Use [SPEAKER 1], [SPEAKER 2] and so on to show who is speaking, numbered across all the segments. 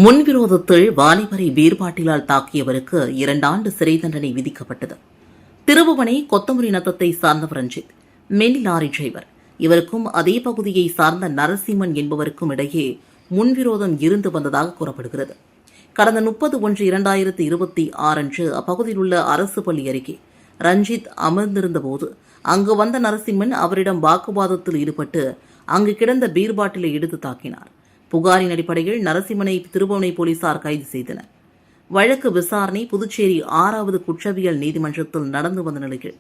[SPEAKER 1] முன்விரோதத்தில் வாலிபரை பீர்பாட்டிலால் தாக்கியவருக்கு 2 ஆண்டு சிறை தண்டனை விதிக்கப்பட்டது. திருபுவனை கொத்தமல்லி நத்தத்தை சார்ந்தவர் ரஞ்சித், மினி லாரி டிரைவர். இவருக்கும் அதே பகுதியை சார்ந்த நரசிம்மன் என்பவருக்கும் இடையே முன்விரோதம் இருந்து வந்ததாக கூறப்படுகிறது. கடந்த 30/1/2026 அன்று அப்பகுதியில் உள்ள அரசு பள்ளி அருகே ரஞ்சித் அமர்ந்திருந்தபோது அங்கு வந்த நரசிம்மன் அவரிடம் வாக்குவாதத்தில் ஈடுபட்டு அங்கு கிடந்த பீர்பாட்டிலை எடுத்து தாக்கினார். புகாரின் அடிப்படையில் நரசிம்மனை திருபுவனை போலீசார் கைது செய்தனர். வழக்கு விசாரணை புதுச்சேரி 6வது குற்றவியல் நீதிமன்றத்தில் நடந்து வந்த நிலையில்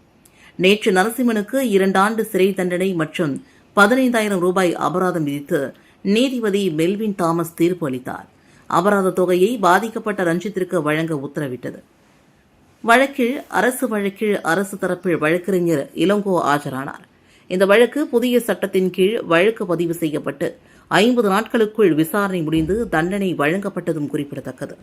[SPEAKER 1] நேற்று நரசிம்மனுக்கு 2 ஆண்டு சிறை தண்டனை மற்றும் 15,000 ரூபாய் அபராதம் விதித்து நீதிபதி மெல்வின் தாமஸ் தீர்ப்பு அளித்தார். அபராத தொகையை பாதிக்கப்பட்ட ரஞ்சித்திற்கு வழங்க உத்தரவிட்டது. வழக்கில் அரசு தரப்பில் வழக்கறிஞர் இளங்கோ ஆஜரானார். இந்த வழக்கு புதிய சட்டத்தின் கீழ் வழக்கு பதிவு செய்யப்பட்டு 50 நாட்களுக்குள் விசாரணை முடிந்து தண்டனை வழங்கப்பட்டதும் குறிப்பிடத்தக்கது.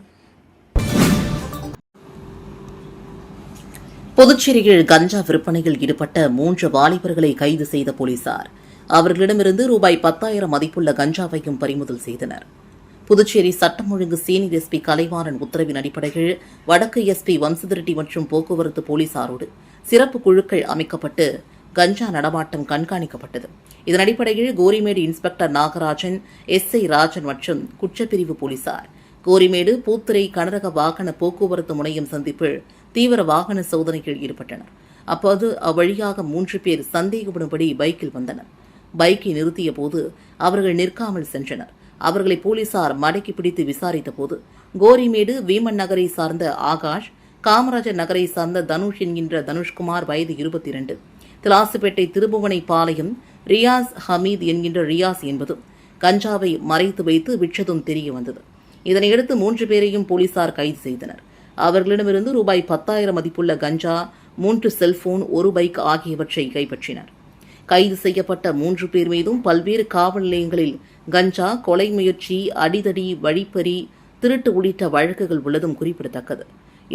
[SPEAKER 1] புதுச்சேரியில் கஞ்சா விற்பனையில் ஈடுபட்ட 3 வாலிபர்களை கைது செய்த போலீசார் அவர்களிடமிருந்து ரூபாய் 10,000 மதிப்புள்ள கஞ்சாவையும் பறிமுதல் செய்தனர். புதுச்சேரி சட்டம் ஒழுங்கு சீனியர் எஸ்பி கலைவாணன் உத்தரவின் அடிப்படையில் வடக்கு எஸ்பி வம்சதிரெட்டி மற்றும் போக்குவரத்து போலீசாரோடு சிறப்பு குழுக்கள் அமைக்கப்பட்டு கஞ்சா நடமாட்டம் கண்காணிக்கப்பட்டது. இதன் அடிப்படையில் கோரிமேடு இன்ஸ்பெக்டர் நாகராஜன், எஸ்ஐ ராஜன் மற்றும் குற்றப்பிரிவு போலீசார் கோரிமேடு பூத்துறை கனரக வாகன போக்குவரத்து முனையம் சந்திப்பில் தீவிர வாகன சோதனையில் ஈடுபட்டனர். அப்போது அவ்வழியாக 3 பேர் சந்தேகப்படும்படி பைக்கில் வந்தனர். பைக்கை நிறுத்திய போது அவர்கள் நிற்காமல் சென்றனர். அவர்களை போலீசார் மடக்கி பிடித்து விசாரித்த போது கோரிமேடு வீமன் நகரை சார்ந்த ஆகாஷ், காமராஜர் நகரை சார்ந்த தனுஷ் என்கின்ற தனுஷ்குமார் வயது 22, திலாசுப்பேட்டை திருபுவனை பாளையம் ரியாஸ் ஹமீத் என்கின்ற ரியாஸ் என்பதும் கஞ்சாவை மறைத்து வைத்து விற்றதும் தெரிய வந்தது. இதனையடுத்து 3 பேரையும் போலீசார் கைது செய்தனர். அவர்களிடமிருந்து ரூபாய் 10,000 மதிப்புள்ள கஞ்சா, 3 செல்போன், 1 பைக் ஆகியவற்றை கைப்பற்றினர். கைது செய்யப்பட்ட 3 பேர் மீதும் பல்வேறு காவல் நிலையங்களில் கஞ்சா, கொலை முயற்சி, அடிதடி, வழிப்பறி, திருட்டு உள்ளிட்ட வழக்குகள் உள்ளதும் குறிப்பிடத்தக்கது.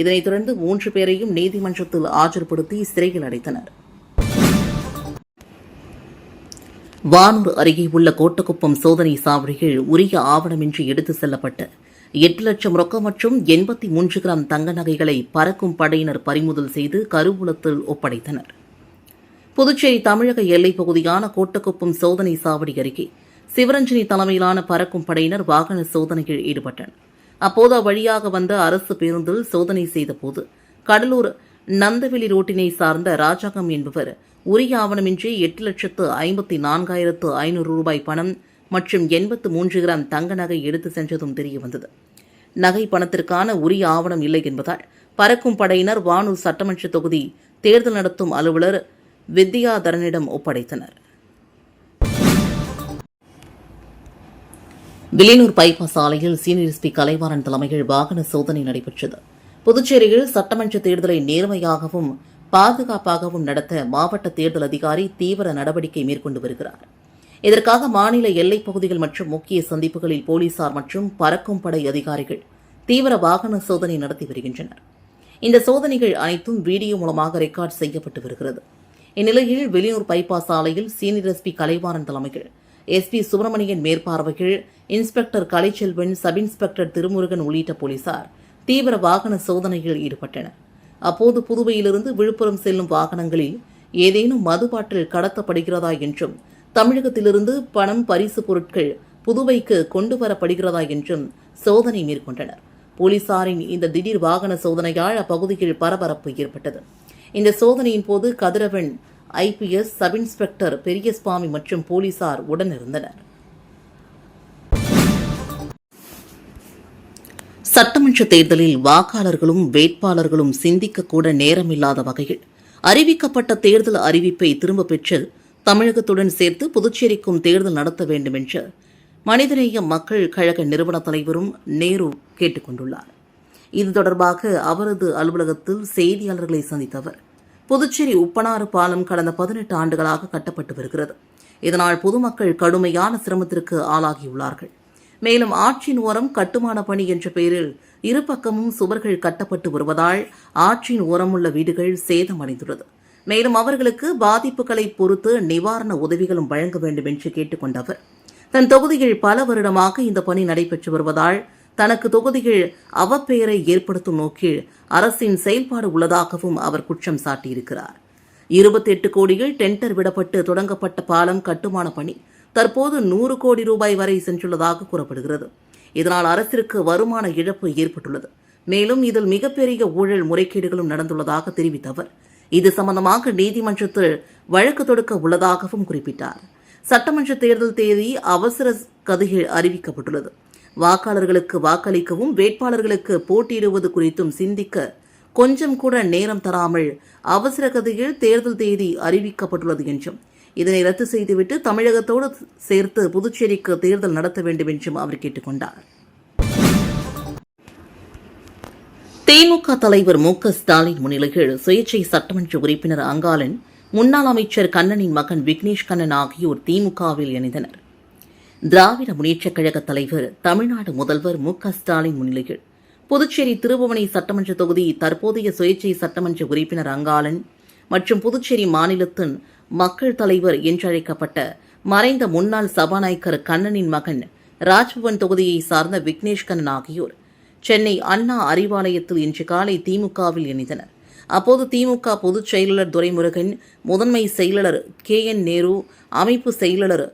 [SPEAKER 1] இதனைத் தொடர்ந்து 3 பேரையும் நீதிமன்றத்தில் ஆஜர்படுத்தி சிறையில் அடைத்தனர். வானூர் அருகே உள்ள கோட்டக்குப்பம் சோதனை சாவடியில் உரிய ஆவணமின்றி எடுத்துச் செல்லப்பட்ட 8 லட்சம் ரொக்கம் மற்றும் 83 கிராம் தங்க நகைகளை பறக்கும் படையினர் பறிமுதல் செய்து கருவூலத்தில் ஒப்படைத்தனர். புதுச்சேரி தமிழக எல்லைப் பகுதியான கோட்டக்குப்பம் சோதனை சாவடி அருகே சிவரஞ்சனி தலைமையிலான பறக்கும் படையினர் வாகன சோதனையில் ஈடுபட்டனர். அப்போது அவ்வழியாக வந்த அரசு பேருந்தில் சோதனை செய்தபோது கடலூர் நந்தவெளி ரோட்டினை சார்ந்த ராஜாங்கம் என்பவர் உரிய ஆவணமின்றி 8,54,500 ரூபாய் பணம் மற்றும் 83 கிராம் தங்க நகை எடுத்து சென்றதும் தெரியவந்தது. நகை பணத்திற்கான உரிய ஆவணம் இல்லை என்பதால் பறக்கும் படையினர் வானூர் சட்டமன்ற தொகுதி தேர்தல் நடத்தும் அலுவலர் வித்யாதரனிடம் ஒப்படைத்தனர். வில்லியனூர் பைபாஸ் சாலையில் சீனியர் எஸ்பி கலைவாணன் தலைமையில் வாகன சோதனை நடைபெற்றது. புதுச்சேரியில் சட்டமன்ற தேர்தலை நேர்மையாகவும் பாதுகாப்பாகவும் நடத்த மாவட்ட தேர்தல் அதிகாரி தீவிர நடவடிக்கை மேற்கொண்டு வருகிறார். இதற்காக மாநில எல்லைப் பகுதிகள் மற்றும் முக்கிய சந்திப்புகளில் போலீசார் மற்றும் பறக்கும் படை அதிகாரிகள் தீவிர வாகன சோதனை நடத்தி வருகின்றனர். இந்த சோதனைகள் அனைத்தும் வீடியோ மூலமாக ரெக்கார்ட் செய்யப்பட்டு வருகிறது. இந்நிலையில் வில்லியனூர் பைபாஸ் சாலையில் சீனியர் எஸ்பி கலைவாணன் தலைமையில் எஸ்பி சுப்பிரமணியன் மேற்பார்வையில் inspector Kalaiselvan, sub inspector Thirumurugan உள்ளிட்ட போலீசார் தீவிர வாகன சோதனையில் ஈடுபட்டனர். அப்போது புதுவையிலிருந்து விழுப்புரம் செல்லும் வாகனங்களில் ஏதேனும் மது பாட்டில் கடத்தப்படுகிறதா என்றும் தமிழகத்திலிருந்து பணம், பரிசு பொருட்கள் புதுவைக்கு கொண்டுவரப்படுகிறதா என்றும் சோதனை மேற்கொண்டனர். போலீசாரின் இந்த திடீர் வாகன சோதனையால் அப்பகுதியில் பரபரப்பு ஏற்பட்டது. இந்த சோதனையின் போது கதிரவன் IPS, சப் இன்ஸ்பெக்டர் பெரியசுவாமி மற்றும் போலீசார் உடனிருந்தனர். சட்டமன்ற தேர்தலில் வாக்காளர்களும் வேட்பாளர்களும் சிந்திக்கக்கூட நேரமில்லாத வகையில் அறிவிக்கப்பட்ட தேர்தல் அறிவிப்பை திரும்பப் பெற்று தமிழகத்துடன் சேர்த்து புதுச்சேரிக்கும் தேர்தல் நடத்த வேண்டும் என்று மனிதநேய மக்கள் கழக நிறுவன தலைவரும் நேரு கேட்டுக் கொண்டுள்ளார். இது தொடர்பாக அவரது அலுவலகத்தில் செய்தியாளர்களை சந்தித்த அவர், புதுச்சேரி உப்பனாறு பாலம் கடந்த 18 ஆண்டுகளாக கட்டப்பட்டு வருகிறது. இதனால் பொதுமக்கள் கடுமையான சிரமத்திற்கு ஆளாகியுள்ளார்கள். மேலும் ஆற்றின் ஓரம் கட்டுமான பணி என்ற பெயரில் இரு பக்கமும் சுவர்கள் கட்டப்பட்டு வருவதால் ஆற்றின் ஓரமுள்ள வீடுகள் சேதமடைந்துள்ளது. மேலும் அவர்களுக்கு பாதிப்புகளை பொறுத்து நிவாரண உதவிகளும் வழங்க வேண்டும் என்று கேட்டுக் கொண்ட அவர், தன் தொகுதியில் பல வருடமாக இந்த பணி நடைபெற்று வருவதால் தனக்கு தொகுதியில் அவப்பெயரை ஏற்படுத்தும் நோக்கில் அரசின் செயல்பாடு உள்ளதாகவும் அவர் குற்றம் சாட்டியிருக்கிறார். 28 கோடியில் டெண்டர் விடப்பட்டு தொடங்கப்பட்ட பாலம் கட்டுமான பணி தற்போது 100 கோடி ரூபாய் வரை சென்றுள்ளதாக கூறப்படுகிறது. இதனால் அரசிற்கு வருமான இழப்பு ஏற்பட்டுள்ளது. மேலும் இதில் மிகப்பெரிய ஊழல் முறைகேடுகளும் நடந்துள்ளதாக தெரிவித்த அவர் இது சம்பந்தமாக நீதிமன்றத்தில் வழக்கு தொடுக்க உள்ளதாகவும் குறிப்பிட்டார். சட்டமன்ற தேர்தல் தேதி அவசர கதியில் அறிவிக்கப்பட்டுள்ளது. வாக்காளர்களுக்கு வாக்களிக்கவும் வேட்பாளர்களுக்கு போட்டியிடுவது குறித்தும் சிந்திக்க கொஞ்சம் கூட நேரம் தராமல் அவசர கதியில் தேர்தல் தேதி அறிவிக்கப்பட்டுள்ளது என்றும் இதனை ரத்து செய்துவிட்டு தமிழகத்தோடு சேர்த்து புதுச்சேரிக்கு தேர்தல் நடத்த வேண்டும் என்றும் அவர் கேட்டுக் கொண்டார். திமுக தலைவர் மு.க.ஸ்டாலின் முன்னிலையில் சுயேட்சை சட்டமன்ற உறுப்பினர் அங்காளன், முன்னாள் அமைச்சர் கண்ணனின் மகன் விக்னேஷ் கண்ணன் ஆகியோர் திமுகவில் இணைந்தனர். திராவிட முன்னேற்றக் கழக தலைவர், தமிழ்நாடு முதல்வர் மு.க.ஸ்டாலின் முன்னிலையில் புதுச்சேரி திருபுவனை சட்டமன்ற தொகுதி தற்போதைய சுயேட்சை சட்டமன்ற உறுப்பினர் அங்காளன் மற்றும் புதுச்சேரி மாநிலத்தின் மக்கள் தலைவர் என்றழைக்கப்பட்ட மறைந்த முன்னாள் சபாநாயகர் கண்ணனின் மகன் ராஜ்பவன் தொகுதியை சார்ந்த விக்னேஷ் கண்ணன் ஆகியோர் சென்னை அண்ணா அறிவாலயத்தில் இன்று காலை திமுகவில் இணைந்தனர். அப்போது திமுக பொதுச் செயலாளர் துரைமுருகன், முதன்மை செயலாளர் KN நேரு, அமைப்பு செயலாளர்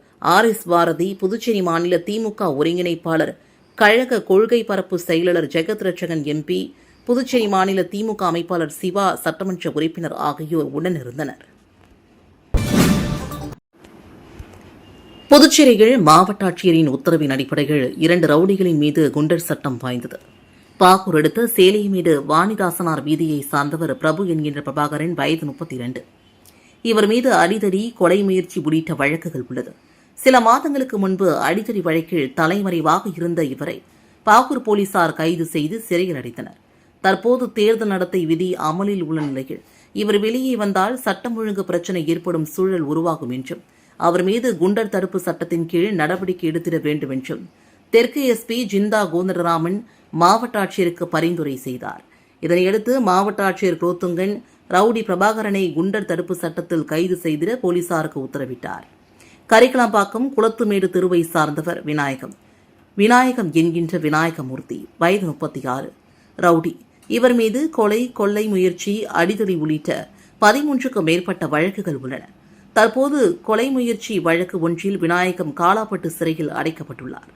[SPEAKER 1] RS பாரதி, புதுச்சேரி மாநில திமுக ஒருங்கிணைப்பாளர், கழக கொள்கை பரப்பு செயலாளர் ஜெகத் ரட்சகன் MP, புதுச்சேரி மாநில திமுக அமைப்பாளர் சிவா, சட்டமன்ற உறுப்பினர் ஆகியோர் உடனிருந்தனர். புதுச்சேரியில் மாவட்ட ஆட்சியரின் உத்தரவின் அடிப்படையில் 2 ரவுடிகளின் மீது குண்டர் சட்டம் பாய்ந்தது. பாகூர் அடுத்த சேலைமேடு வாணிதாசனார் வீதியை சார்ந்தவர் பிரபு என்கின்ற பிரபாகரன், வயது 32. இவர் மீது அடிதடி, கொலை முயற்சி உள்ளிட்ட வழக்குகள் உள்ளது. சில மாதங்களுக்கு முன்பு அடிதடி வழக்கில் தலைமறைவாக இருந்த இவரை பாகூர் போலீசார் கைது செய்து சிறையில் அடைத்தனர். தற்போது தேர்தல் நடத்தை விதி அமலில் உள்ள நிலையில் இவர் வெளியே வந்தால் சட்டம் ஒழுங்கு பிரச்சினை ஏற்படும் சூழல் உருவாகும் என்றும் அவர் மீது குண்டர் தடுப்பு சட்டத்தின் கீழ் நடவடிக்கை எடுத்திட வேண்டும் என்றும் தெற்கு SP ஜிந்தா கோதண்டராமன் மாவட்ட ஆட்சியருக்கு பரிந்துரை செய்தார். இதனையடுத்து மாவட்ட ஆட்சியர் குலோத்துங்கன் ரவுடி பிரபாகரனை குண்டர் தடுப்பு சட்டத்தில் கைது செய்திட போலீசாருக்கு உத்தரவிட்டார். கரிக்கலாம்பாக்கம் குளத்துமேடு தெருவை சார்ந்தவர் விநாயகம் என்கின்ற விநாயகமூர்த்தி, வயது 36, ரவுடி. இவர் மீது கொலை, கொள்ளை முயற்சி, அடிதடி உள்ளிட்ட 13க்கும் மேற்பட்ட வழக்குகள் உள்ளன. தற்போது கொலை முயற்சி வழக்கு ஒன்றில் விநாயகம் காலாப்பட்டு சிறையில் அடைக்கப்பட்டுள்ளார்.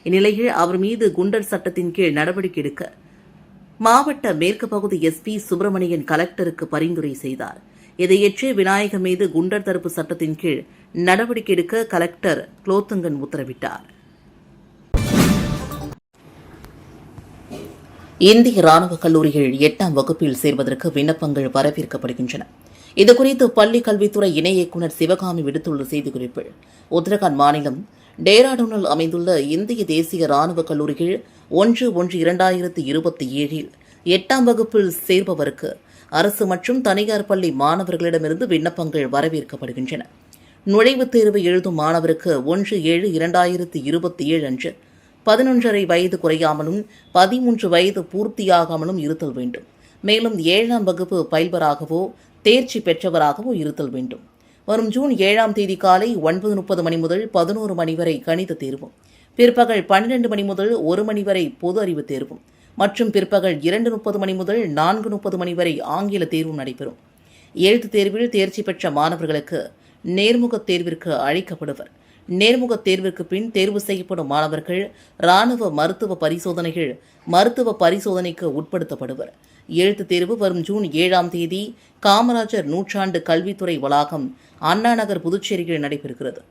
[SPEAKER 1] இந்நிலையில் அவர் மீது குண்டர் சட்டத்தின் கீழ் நடவடிக்கை எடுக்க மாவட்ட மேற்கு பகுதி SP சுப்பிரமணியன் கலெக்டருக்கு பரிந்துரை செய்தார். இதையேற்று விநாயகம் மீது குண்டர் தடுப்பு சட்டத்தின் கீழ் நடவடிக்கை எடுக்க கலெக்டர் குலோத்துங்கன் உத்தரவிட்டார். இந்திய ராணுவ கல்லூரியில் 8ஆம் வகுப்பில் சேர்வதற்கு விண்ணப்பங்கள் வரவேற்கப்படுகின்றன. இதுகுறித்து பள்ளிக் கல்வித்துறை இணை இயக்குநர் சிவகாமி விடுத்துள்ள செய்திக்குறிப்பில், உத்தரகாண்ட் மாநிலம் டேராடூனில் அமைந்துள்ள இந்திய தேசிய ராணுவ கல்லூரியில் 1/1/2027 8ஆம் வகுப்பில் சேர்பவருக்கு அரசு மற்றும் தனியார் பள்ளி மாணவர்களிடமிருந்து விண்ணப்பங்கள் வரவேற்கப்படுகின்றன. நுழைவுத் தேர்வு எழுதும் மாணவருக்கு 1/7/2027 அன்று 11.5 வயது குறையாமலும் 13 வயது பூர்த்தியாகாமலும் இருத்தல் வேண்டும். மேலும் 7ஆம் வகுப்பு பயில்வராகவோ தேர்ச்சி பெற்றவராகவோ இருத்தல் வேண்டும். வரும் ஜூன் 7ஆம் தேதி காலை 9:30 மணி முதல் 11 மணி வரை கணித தேர்வும், பிற்பகல் 12 மணி முதல் 1 மணி வரை பொது அறிவு தேர்வும் மற்றும் பிற்பகல் 2:30 மணி முதல் 4:30 மணி வரை ஆங்கில தேர்வும் நடைபெறும். எழுத்துத் தேர்வில் தேர்ச்சி பெற்ற மாணவர்களுக்கு நேர்முகத் தேர்விற்கு அழைக்கப்படுவர். நேர்முகத் தேர்விற்கு பின் தேர்வு செய்யப்படும் மாணவர்கள் ராணுவ மருத்துவ பரிசோதனைக்கு உட்படுத்தப்படுவர். எழுத்துத் தேர்வு வரும் ஜூன் 7ஆம் தேதி காமராஜர் நூற்றாண்டு கல்வித்துறை வளாகம், அண்ணா நகர், புதுச்சேரியில் நடைபெறுகிறது.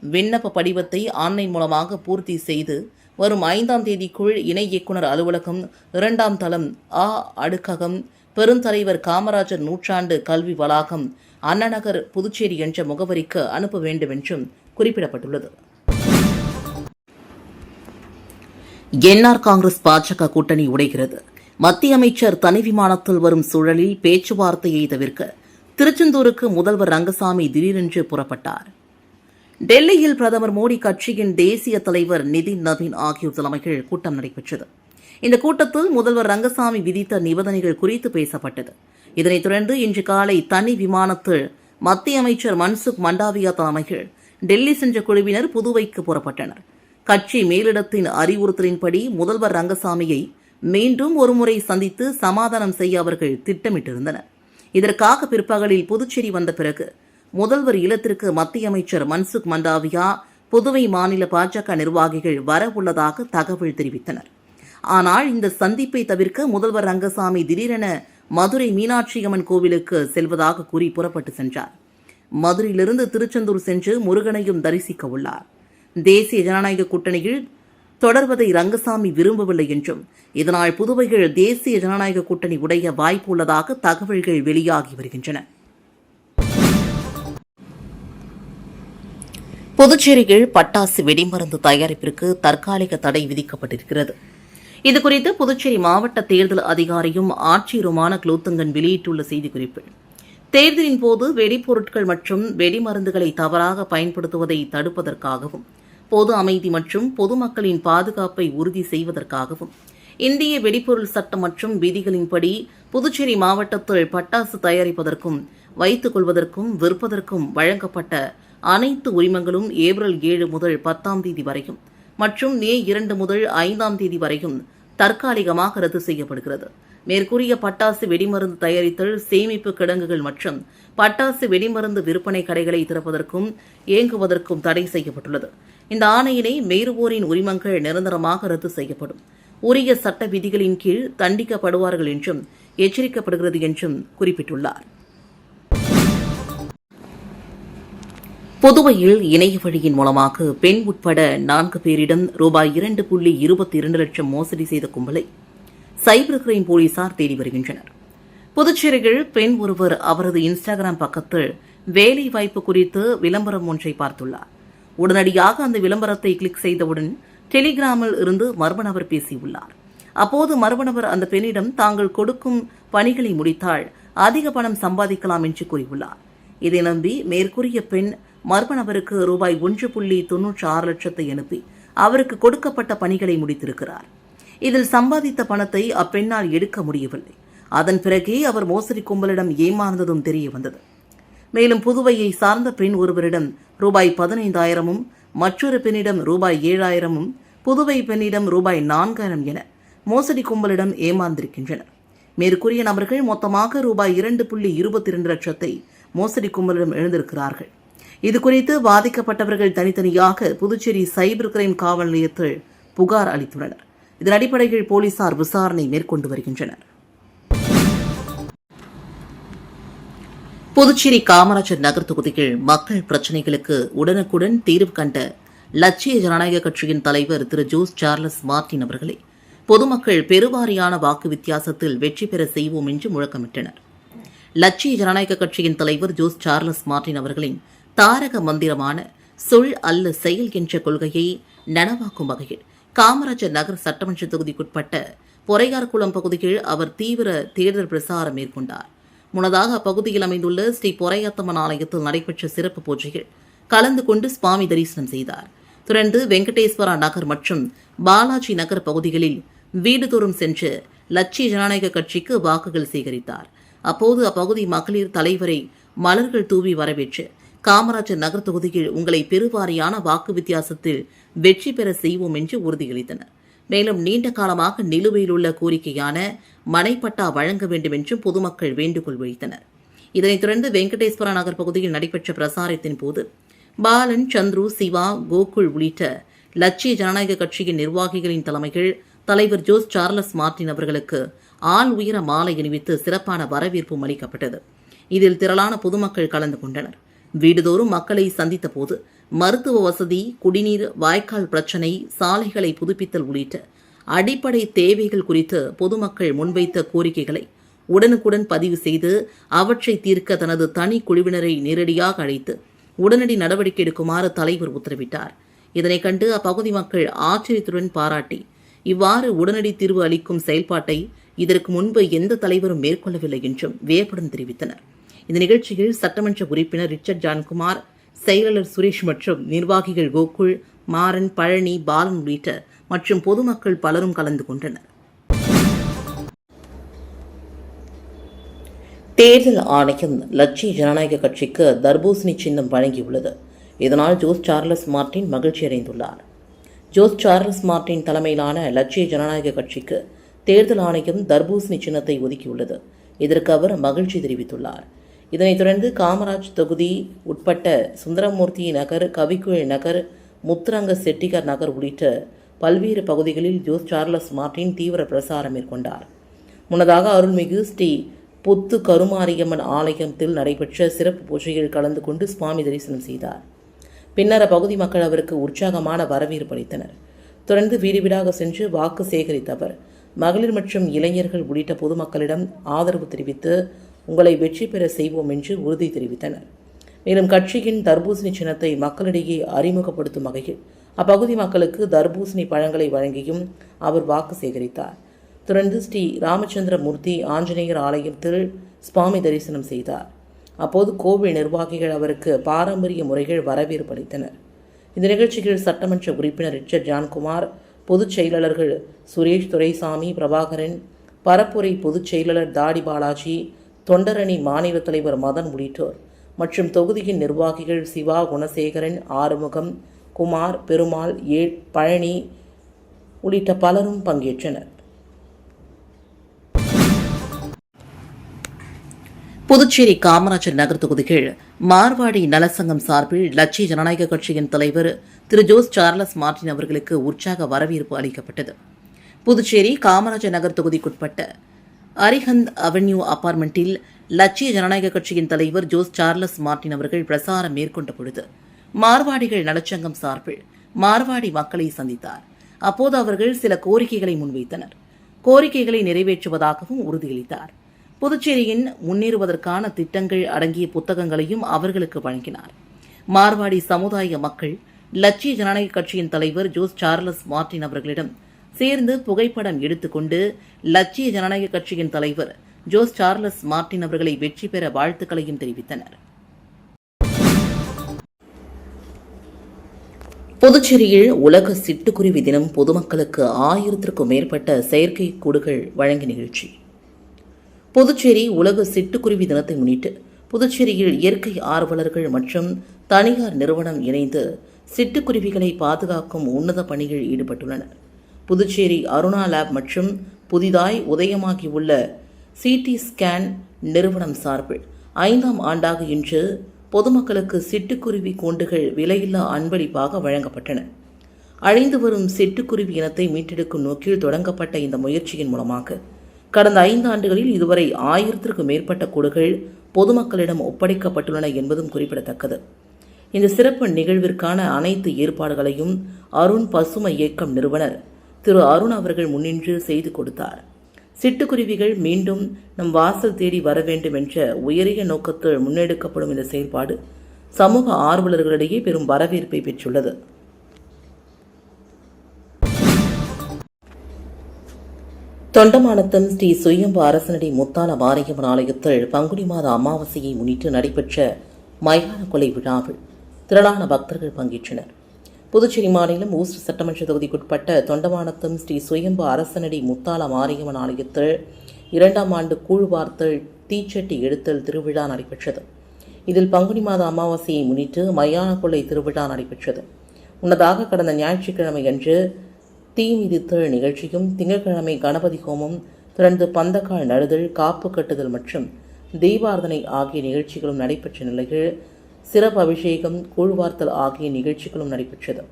[SPEAKER 1] விண்ணப்ப படிவத்தை ஆன்லைன் மூலமாக பூர்த்தி செய்து வரும் 5ஆம் தேதிக்குள் இணை இயக்குநர் அலுவலகம், 2ஆம் தளம், அடுக்ககம், பெருந்தலைவர், காமராஜர் நூற்றாண்டு கல்வி வளாகம், அண்ணா நகர், புதுச்சேரி என்ற முகவரிக்கு அனுப்ப வேண்டும் என்றும் குறிப்பிடப்பட்டுள்ளது. NR காங்கிரஸ் பாஜக கூட்டணி உடைகிறது. மத்திய அமைச்சர் தனி விமானத்தில் வரும் சூழலில் பேச்சுவார்த்தையை தவிர்க்க திருச்செந்தூருக்கு முதல்வர் ரங்கசாமி திடீரென்று புறப்பட்டார். டெல்லியில் பிரதமர் மோடி கட்சியின் தேசிய தலைவர் நிதின் நவீன் ஆகியோர் தலைமையில் கூட்டம் நடைபெற்றது. இந்த கூட்டத்தில் முதல்வர் ரங்கசாமி விதித்த நிபந்தனைகள் குறித்து பேசப்பட்டது. இதனைத் தொடர்ந்து இன்று காலை தனி விமானத்தில் மத்திய அமைச்சர் மன்சுக் மண்டாவியா தலைமையில் டெல்லி சென்ற குழுவினர் புதுவைக்கு புறப்பட்டனர். கட்சி மேலிடத்தின் அறிவுறுத்தலின்படி முதல்வர் ரங்கசாமியை மீண்டும் ஒருமுறை சந்தித்து சமாதானம் செய்ய அவர்கள் திட்டமிட்டிருந்தனர். இதற்காக பிற்பகலில் புதுச்சேரி வந்த பிறகு முதல்வர் இல்லத்திற்கு மத்திய அமைச்சர் மன்சுக் மண்டாவியா, புதுவை மாநில பாஜக நிர்வாகிகள் வர உள்ளதாக தகவல் தெரிவித்தனர். ஆனால் இந்த சந்திப்பை தவிர்க்க முதல்வர் ரங்கசாமி திடீரென மதுரை மீனாட்சி அம்மன் கோவிலுக்கு செல்வதாக கூறி புறப்பட்டு சென்றார். மதுரையிலிருந்து திருச்செந்தூர் சென்று முருகனையும் தரிசிக்க உள்ளார். தேசிய ஜனநாயக கூட்டணியில் தொடர்வதை ரங்கசாமி விரும்பவில்லை என்றும், இதனால் புதுவையில் தேசிய ஜனநாயக கூட்டணி உடைய வாய்ப்பு உள்ளதாக தகவல்கள் வெளியாகி வருகின்றன. புதுச்சேரியில் பட்டாசு வெடிமருந்து தயாரிப்பிற்கு தற்காலிக தடை விதிக்கப்பட்டிருக்கிறது. இதுகுறித்து புதுச்சேரி மாவட்ட தேர்தல் அதிகாரியும் ஆட்சியருமான குலோத்துங்கன் வெளியிட்டுள்ள செய்திக்குறிப்பில், தேர்தலின் போது வெடிப்பொருட்கள் மற்றும் வெடிமருந்துகளை தவறாக பயன்படுத்துவதை தடுப்பதற்காகவும், பொது அமைதி மற்றும் பொதுமக்களின் பாதுகாப்பை உறுதி செய்வதற்காகவும் இந்திய வெடிப்பொருள் சட்டம் மற்றும் விதிகளின்படி புதுச்சேரி மாவட்டத்தில் பட்டாசு தயாரிப்பதற்கும் வைத்துக் கொள்வதற்கும் விற்பதற்கும் வழங்கப்பட்ட அனைத்து உரிமங்களும் ஏப்ரல் 7 முதல் 10ஆம் தேதி வரையும் மற்றும் மே 2 முதல் 5ஆம் தேதி வரையும் தற்காலிகமாக ரத்து செய்யப்படுகிறது. மேற்கூறிய பட்டாசு வெடிமருந்து தயாரித்தல், சேமிப்பு கிடங்குகள் மற்றும் பட்டாசு வெடிமருந்து விற்பனை கடைகளை திறப்பதற்கும் இயங்குவதற்கும் தடை செய்யப்பட்டுள்ளது. இந்த ஆணையினை மீறுவோரின் உரிமங்கள் நிரந்தரமாக ரத்து செய்யப்படும், உரிய சட்ட விதிகளின் கீழ் தண்டிக்கப்படுவார்கள் என்றும் எச்சரிக்கப்படுகிறது என்றும் குறிப்பிட்டுள்ளார். புதுவையில் இணைய வழியின் மூலமாக பெண் உட்பட 4 பேரிடம் ரூபாய் 2.22 லட்சம் மோசடி செய்த கும்பலை சைபர் கிரைம் போலீசார் தேடி வருகின்றனர். புதுச்சேரியில் பெண் ஒருவர் அவரது இன்ஸ்டாகிராம் பக்கத்தில் வேலை வாய்ப்பு குறித்து விளம்பரம் ஒன்றை பார்த்துள்ளார். உடனடியாக அந்த விளம்பரத்தை கிளிக் செய்தவுடன் டெலிகிராமில் இருந்து மர்ம நபர் பேசியுள்ளார். அப்போது மர்ம நபர் அந்த பெண்ணிடம் தாங்கள் கொடுக்கும் பணிகளை முடித்தால் அதிக பணம் சம்பாதிக்கலாம் என்று கூறியுள்ளார். இதை நம்பி மேற்கூறிய பெண் மர்ம நபருக்கு ரூபாய் 1.96 லட்சத்தை அனுப்பி அவருக்கு கொடுக்கப்பட்ட பணிகளை முடித்திருக்கிறார். இதில் சம்பாதித்த பணத்தை அப்பெண்ணால் எடுக்க முடியவில்லை. அதன் பிறகே அவர் மோசடி கும்பலிடம் ஏமாந்ததும் தெரிய வந்தது. மேலும் புதுவையை சார்ந்த பெண் ஒருவரிடம் ரூபாய் 15,000, மற்றொரு பெண்ணிடம் ரூபாய் 7,000, புதுவை பெண்ணிடம் ரூபாய் 4,000 என மோசடி கும்பலிடம் ஏமாந்திருக்கின்றனர். மேற்கூறிய நபர்கள் மொத்தமாக ரூபாய் 2.22 லட்சத்தை மோசடி கும்பலிடம் எழுந்திருக்கிறார்கள். இதுகுறித்து பாதிக்கப்பட்டவர்கள் தனித்தனியாக புதுச்சேரி சைபர் கிரைம் காவல் நிலையத்தில் புகார் அளித்துள்ளனர். இதன் அடிப்படையில் போலீசார் விசாரணை மேற்கொண்டு வருகின்றனர். புதுச்சேரி காமராஜர் நகர் தொகுதியில் மக்கள் பிரச்சினைகளுக்கு உடனுக்குடன் தீர்வு கண்ட லட்சிய ஜனநாயக கட்சியின் தலைவர் திரு ஜோஸ் சார்லஸ் மார்டின் அவர்களை பொதுமக்கள் பெருவாரியான வாக்கு வித்தியாசத்தில் வெற்றி பெற செய்வோம் என்று முழக்கமிட்டனர். லட்சிய ஜனநாயக கட்சியின் தலைவர் ஜோஸ் சார்லஸ் மார்டின் அவர்களின் தாரக மந்திரமான சொல் அல்ல செயல் என்ற கொள்கையை நனவாக்கும் வகையில் காமராஜர் நகர் சட்டமன்ற தொகுதிக்குட்பட்ட பொறையார்குளம் பகுதியில் அவர் தீவிர தேர்தல் பிரசாரம் மேற்கொண்டார். முன்னதாக அப்பகுதியில் அமைந்துள்ள ஸ்ரீ பொறையாத்தம்மன் ஆலயத்தில் நடைபெற்ற சிறப்பு பூஜையில் கலந்து கொண்டு சுவாமி தரிசனம் செய்தார். தொடர்ந்து வெங்கடேஸ்வரா நகர் மற்றும் பாலாஜி நகர் பகுதிகளில் வீடுதோறும் சென்று லட்சிய ஜனநாயக கட்சிக்கு வாக்குகள் சேகரித்தார். அப்போது அப்பகுதி மகளிர் தலைவரை மலர்கள் தூவி வரவேற்று காமராஜர் நகர் தொகுதியில் உங்களை பெருவாரியான வாக்கு வித்தியாசத்தில் வெற்றி பெற செய்வோம் என்று உறுதியளித்தனர். மேலும் நீண்ட காலமாக நிலுவையில் உள்ள கோரிக்கையான மனைப்பட்டா வழங்க வேண்டும் என்றும் பொதுமக்கள் வேண்டுகோள் வைத்தனர். இதனைத் தொடர்ந்து வெங்கடேஸ்வரா நகர் பகுதியில் நடைபெற்ற பிரசாரத்தின் போது பாலன், சந்துரு, சிவா, கோகுல் உள்ளிட்ட லட்சிய ஜனநாயக கட்சியின் நிர்வாகிகளின் தலைமையில் தலைவர் ஜோஸ் சார்லஸ் மார்டின் அவர்களுக்கு ஆள் உயர மாலை அணிவித்து சிறப்பான வரவேற்பும் அளிக்கப்பட்டது. இதில் திரளான பொதுமக்கள் கலந்து கொண்டனர். வீடுதோறும் மக்களை சந்தித்த போது மருத்துவ வசதி, குடிநீர், வாய்க்கால் பிரச்சினை, சாலைகளை புதுப்பித்தல் உள்ளிட்ட அடிப்படை தேவைகள் குறித்து பொதுமக்கள் முன்வைத்த கோரிக்கைகளை உடனுக்குடன் பதிவு செய்து அவற்றை தீர்க்க தனது தனி குழுவினரை நேரடியாக அழைத்து உடனடி நடவடிக்கை எடுக்குமாறு தலைவர் உத்தரவிட்டார். இதனைக் கண்டு அப்பகுதி மக்கள் ஆச்சரியத்துடன் பாராட்டி இவ்வாறு உடனடி தீர்வு அளிக்கும் செயல்பாட்டை இதற்கு முன்பு எந்த தலைவரும் மேற்கொள்ளவில்லை என்றும் வியப்புடன் தெரிவித்தனர். இந்த நிகழ்ச்சியில் சட்டமன்ற உறுப்பினர் ரிச்சர்ட் ஜான்குமார், செயலாளர் சுரேஷ் மற்றும் நிர்வாகிகள் கோகுல், மாறன், பழனி, பாலன் உள்ளிட்ட மற்றும் பொதுமக்கள் பலரும் கலந்து கொண்டனர். தேர்தல் ஆணையம் லட்சிய ஜனநாயக கட்சிக்கு தர்பூசணி சின்னம் வழங்கியுள்ளது. இதனால் ஜோஸ் சார்லஸ் மார்டின் மகிழ்ச்சி அடைந்துள்ளார். ஜோஸ் சார்லஸ் மார்டின் தலைமையிலான லட்சிய ஜனநாயக கட்சிக்கு தேர்தல் ஆணையம் தர்பூசணி சின்னத்தை ஒதுக்கியுள்ளது. இதற்கு அவர் மகிழ்ச்சி தெரிவித்துள்ளார். இதனைத் தொடர்ந்து காமராஜ் தொகுதி உட்பட்ட சுந்தரமூர்த்தி நகர், கவிக்குழ் நகர், முத்துரங்க செட்டிகர் நகர் உள்ளிட்ட பல்வேறு பகுதிகளில் ஜோஸ் சார்லஸ் மார்டின் தீவிர பிரசாரம் மேற்கொண்டார். முன்னதாக அருள்மிகு ஸ்ரீ புத்து கருமாரியம்மன் ஆலயத்தில் நடைபெற்ற சிறப்பு பூஜையில் கலந்து கொண்டு சுவாமி தரிசனம் செய்தார். பின்னர் அப்பகுதி மக்கள் அவருக்கு உற்சாகமான வரவேற்பு அளித்தனர். தொடர்ந்து வீடு வீடாக சென்று வாக்கு சேகரித்த அவர் மகளிர் மற்றும் இளைஞர்கள் உள்ளிட்ட பொதுமக்களிடம் ஆதரவு தெரிவித்து உங்களை வெற்றி பெற செய்வோம் என்று உறுதி தெரிவித்தனர். மேலும் கட்சியின் தர்பூசணி சின்னத்தை மக்களிடையே அறிமுகப்படுத்தும் வகையில் அப்பகுதி மக்களுக்கு தர்பூசணி பழங்களை வழங்கியும் அவர் வாக்கு சேகரித்தார். தொடர்ந்து ஸ்ரீ ராமச்சந்திர மூர்த்தி ஆஞ்சநேயர் ஆலயத்தில் சுவாமி தரிசனம் செய்தார். அப்போது கோவில் நிர்வாகிகள் அவருக்கு பாரம்பரிய முறைகள் வரவேற்பு அளித்தனர். இந்த நிகழ்ச்சியில் சட்டமன்ற உறுப்பினர் ரிச்சர்ட் ஜான்குமார், பொதுச் செயலாளர்கள் சுரேஷ் துரைசாமி, பிரபாகரன், பரப்புரை பொதுச் செயலாளர் தாடி பாலாஜி, தொண்டரணி மாநில தலைவர் மதன் உள்ளிட்டோர் மற்றும் தொகுதியின் நிர்வாகிகள் சிவா, குணசேகரன், ஆறுமுகம், குமார், பெருமாள், பழனி உள்ளிட்ட பலரும் பங்கேற்றனர். புதுச்சேரி காமராஜர் நகர் தொகுதிகள் மார்வாடி நலசங்கம் சார்பில் லட்சிய ஜனநாயக கட்சியின் தலைவர் திரு ஜோஸ் சார்லஸ் மார்டின் அவர்களுக்கு உற்சாக வரவேற்பு அளிக்கப்பட்டது. புதுச்சேரி காமராஜர் நகர் தொகுதிக்குட்பட்ட அரிஹந்த் அவென்யூ அபார்ட்மெண்டில் லட்சிய ஜனநாயக கட்சியின் தலைவர் ஜோஸ் சார்லஸ் மார்டின் அவர்கள் பிரசாரம் மேற்கொண்ட பொழுது மார்வாடிகள் நலச்சங்கம் சார்பில் மார்வாடி மக்களை சந்தித்தார். அப்போது அவர்கள் சில கோரிக்கைகளை முன்வைத்தனர். கோரிக்கைகளை நிறைவேற்றுவதாகவும் உறுதியளித்தார். புதுச்சேரியின் முன்னேறுவதற்கான திட்டங்கள் அடங்கிய புத்தகங்களையும் அவர்களுக்கு வழங்கினார். மார்வாடி சமுதாய மக்கள் லட்சிய ஜனநாயக கட்சியின் தலைவர் ஜோஸ் சார்லஸ் மார்டின் அவர்களிடம் சேர்ந்து புகைப்படம் எடுத்துக்கொண்டு லட்சிய ஜனநாயக கட்சியின் தலைவர் ஜோஸ் சார்லஸ் மார்டின் அவர்களை வெற்றி பெற வாழ்த்துக்களையும் தெரிவித்தனர். புதுச்சேரியில் உலக சிட்டுக்குருவி தினம் பொதுமக்களுக்கு 1000க்கும் மேற்பட்ட செயற்கை கூடுகள் வழங்கிய நிகழ்ச்சி. புதுச்சேரி உலக சிட்டுக்குருவி தினத்தை முன்னிட்டு புதுச்சேரியில் இயற்கை ஆர்வலர்கள் மற்றும் தனியார் நிறுவனம் இணைந்து சிட்டுக்குருவிகளை பாதுகாக்கும் உன்னத பணியில் ஈடுபட்டுள்ளனர். புதுச்சேரி அருணா லேப் மற்றும் புதிதாய் உதயமாகியுள்ள சிடி ஸ்கேன் நிறுவனம் சார்பில் 5ஆம் ஆண்டாக இன்று பொதுமக்களுக்கு சிட்டுக்குருவி கூண்டுகள் விலையில்லா அன்பளிப்பாக வழங்கப்பட்டன. அழிந்து வரும் சிட்டுக்குருவி இனத்தை மீட்டெடுக்கும் நோக்கில் தொடங்கப்பட்ட இந்த முயற்சியின் மூலமாக கடந்த 5 ஆண்டுகளில் இதுவரை 1000க்கும் மேற்பட்ட கூடுகள் பொதுமக்களிடம் ஒப்படைக்கப்பட்டுள்ளன என்பதும் குறிப்பிடத்தக்கது. இந்த சிறப்பு நிகழ்விற்கான அனைத்து ஏற்பாடுகளையும் அருண் பசுமை இயக்கம் நிறுவனர் திரு அருண் அவர்கள் முன்னின்று செய்து கொடுத்தார். சிட்டுக்குருவிகள் மீண்டும் நம் வாசல் தேடி வர வேண்டும் என்ற உயரிய நோக்கத்தில் முன்னெடுக்கப்படும் இந்த செயல்பாடு சமூக ஆர்வலர்களிடையே பெரும் வரவேற்பை பெற்றுள்ளது. தொண்டமானத்தம் ஸ்ரீ சுயம்பு அரசனடி முத்தான மாரியம்மன் ஆலயத்தில் பங்குனி மாத அமாவாசையை முன்னிட்டு நடைபெற்ற மயான கொலை விழாவில் திரளான பக்தர்கள் பங்கேற்றனர். புதுச்சேரி மாநிலம் ஊஸ்ட் சட்டமன்ற தொகுதிக்குட்பட்ட தொண்டமானத்தம் ஸ்ரீ சுயம்பு அரசனடி முத்தால மாரியம்மன் ஆலயத்தில் 2ஆம் ஆண்டு கூழ்வார்த்தல் தீச்சட்டி எடுத்தல் திருவிழா நடைபெற்றது. இதில் பங்குனி மாத அமாவாசையை முன்னிட்டு மயான கொள்ளை திருவிழா நடைபெற்றது. முன்னதாக கடந்த ஞாயிற்றுக்கிழமை அன்று தீ மிதித்தல் நிகழ்ச்சியும், திங்கட்கிழமை கணபதி ஹோமம், தொடர்ந்து பந்தக்கால் நடுதல், காப்பு கட்டுதல் மற்றும் தீபார்த்தனை ஆகிய நிகழ்ச்சிகளும் நடைபெற்ற நிலையில் சிறப்பு அபிஷேகம், கூழ்வார்த்தல் ஆகிய நிகழ்ச்சிகளும் நடைபெற்றது.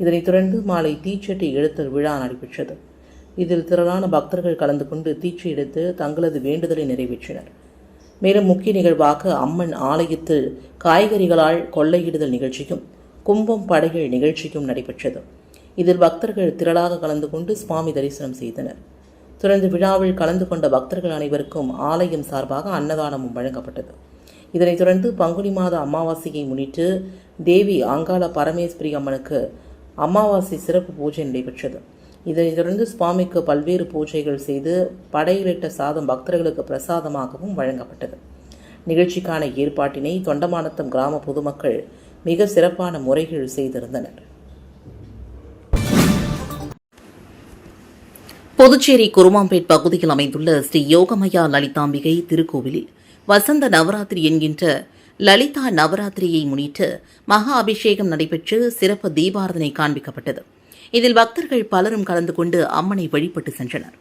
[SPEAKER 1] இதனைத் தொடர்ந்து மாலை தீச்சட்டி எடுத்தல் விழா நடைபெற்றது. இதில் திரளான பக்தர்கள் கலந்து கொண்டு தீச்சை எடுத்து தங்களது வேண்டுதலை நிறைவேற்றினர். மேலும் முக்கிய நிகழ்வாக அம்மன் ஆலயத்தில் காய்கறிகளால் கொள்ளையிடுதல் நிகழ்ச்சியும், கும்பம் படைகள் நிகழ்ச்சியும் நடைபெற்றது. இதில் பக்தர்கள் திரளாக கலந்து கொண்டு சுவாமி தரிசனம் செய்தனர். தொடர்ந்து விழாவில் கலந்து கொண்ட பக்தர்கள் அனைவருக்கும் ஆலயம் சார்பாக அன்னதானமும் வழங்கப்பட்டது. இதனைத் தொடர்ந்து பங்குனி மாத அமாவாசையை முன்னிட்டு தேவி அங்காள பரமேஸ்வரி அம்மனுக்கு அமாவாசை சிறப்பு பூஜை நடைபெற்றது. இதனைத் தொடர்ந்து சுவாமிக்கு பல்வேறு பூஜைகள் செய்து படையிலிட்ட சாதம் பக்தர்களுக்கு பிரசாதமாகவும் வழங்கப்பட்டது. நிகழ்ச்சிக்கான ஏற்பாட்டினை தொண்டமானத்தம் கிராம பொதுமக்கள் மிக சிறப்பான முறைகள் செய்திருந்தனர். புதுச்சேரி குருமாம்பேட் பகுதியில் அமைந்துள்ள ஸ்ரீ யோகமயா லலிதாம்பிகை திருக்கோவிலில் வசந்த நவராத்திரி என்கின்ற லலிதா நவராத்திரியை முன்னிட்டு மகா அபிஷேகம் நடைபெற்று சிறப்பு தீபாரதனை காண்பிக்கப்பட்டது. இதில் பக்தர்கள் பலரும் கலந்து கொண்டு அம்மனை வழிபட்டு சென்றனர்.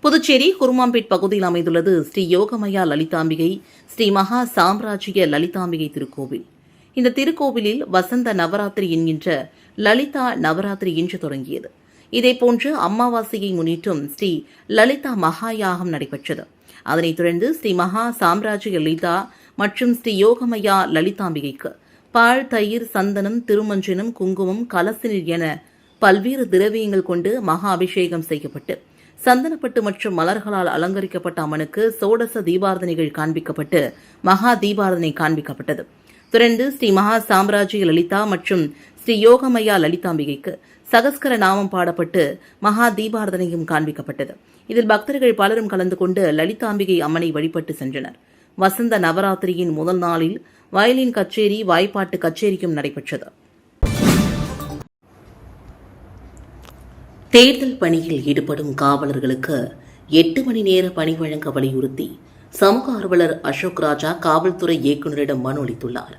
[SPEAKER 1] புதுச்சேரி குருமாம்பேட் பகுதியில் அமைந்துள்ளது ஸ்ரீ யோகமயா லலிதாம்பிகை ஸ்ரீ மகா சாம்ராஜ்ய லலிதாம்பிகை திருக்கோவில். இந்த திருக்கோவிலில் வசந்த நவராத்திரி என்கின்ற லலிதா நவராத்திரி இன்று தொடங்கியது. இதேபோன்று அமாவாசையை முன்னிட்டும் ஸ்ரீ லலிதா மகாயாகம் நடைபெற்றது. அதனைத் தொடர்ந்து ஸ்ரீ மகா சாம்ராஜ்ய லலிதா மற்றும் ஸ்ரீ யோகமயா லலிதாம்பிகைக்கு பால், தயிர், சந்தனம், திருமஞ்சனம், குங்குமம், கலசினீர் என பல்வேறு திரவியங்கள் கொண்டு மகா அபிஷேகம் செய்யப்பட்டு சந்தனப்பட்டு மற்றும் மலர்களால் அலங்கரிக்கப்பட்ட அம்மனுக்கு சோடச தீபாரதனைகள் காண்பிக்கப்பட்டு மகா தீபாரதனை காண்பிக்கப்பட்டது. தொடர்ந்து ஸ்ரீ மகா சாம்ராஜ்ய லலிதா மற்றும் ஸ்ரீ யோகமயா லலிதாம்பிகைக்கு சகஸ்கர நாமம் பாடப்பட்டு மகா தீபாரதனையும் காண்பிக்கப்பட்டது. இதில் பக்தர்கள் பலரும் கலந்து கொண்டு லலிதாம்பிகை அம்மனை வழிபட்டு சென்றனர். வசந்த நவராத்திரியின் முதல் நாளில் வயலின் கச்சேரி, வாய்ப்பாட்டு கச்சேரியும் நடைபெற்றது. தேர்தல் பணியில் ஈடுபடும் காவலர்களுக்கு 8 மணி நேர பணி வழங்க வலியுறுத்தி சமூக ஆர்வலர் அசோக் ராஜா காவல்துறை இயக்குநரிடம் மனு அளித்துள்ளார்.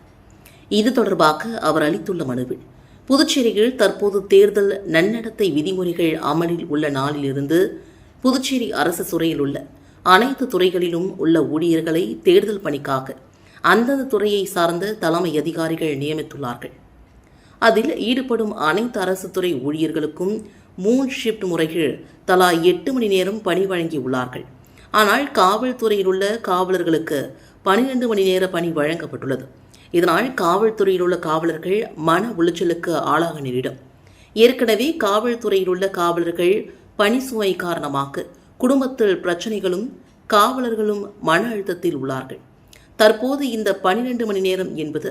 [SPEAKER 1] இது தொடர்பாக அவர் அளித்துள்ள மனுவில், புதுச்சேரியில் தற்போது தேர்தல் நன்னடத்தை விதிமுறைகள் அமலில் உள்ள நாளிலிருந்து புதுச்சேரி அரசு துறையில் உள்ள அனைத்து துறைகளிலும் உள்ள ஊழியர்களை தேர்தல் பணிக்காக அந்தந்த துறையை சார்ந்த தலைமை அதிகாரிகள் நியமித்துள்ளார்கள். அதில் ஈடுபடும் அனைத்து அரசு துறை ஊழியர்களுக்கும் 3 ஷிப்ட் முறைகள் தலா 8 மணி நேரம் பணி வழங்கியுள்ளார்கள். ஆனால் காவல்துறையில் உள்ள காவலர்களுக்கு 12 மணி நேர பணி வழங்கப்பட்டுள்ளது. இதனால் காவல்துறையில் உள்ள காவலர்கள் மன உளைச்சலுக்கு ஆளாக நேரிடும். ஏற்கனவே காவல்துறையில் உள்ள காவலர்கள் பணி சுமை காரணமாக குடும்பத்தில் பிரச்சனைகளும் காவலர்களும் மன அழுத்தத்தில் உள்ளார்கள். தற்போது இந்த 12 மணி நேரம் என்பது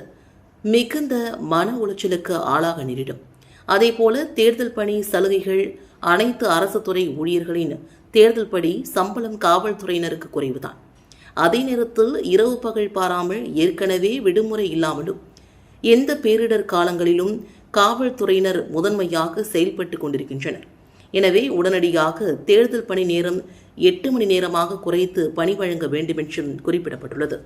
[SPEAKER 1] மிகுந்த மன உளைச்சலுக்கு ஆளாக நேரிடும். அதேபோல தேர்தல் பணி சலுகைகள் அனைத்து அரசு துறை ஊழியர்களின் தேர்தல் படி சம்பளம் காவல்துறையினருக்கு குறைவுதான். அதே நேரத்தில் இரவு பகல் பாராமல் ஏற்கனவே விடுமுறை இல்லாமலும் எந்த பேரிடர் காலங்களிலும் காவல்துறையினர் முதன்மையாக செயல்பட்டு கொண்டிருக்கின்றனர். எனவே உடனடியாக தேர்தல் பணி நேரம் 8 மணி நேரமாக குறைத்து பணி வழங்க வேண்டும் என்றும் குறிப்பிடப்பட்டுள்ளது.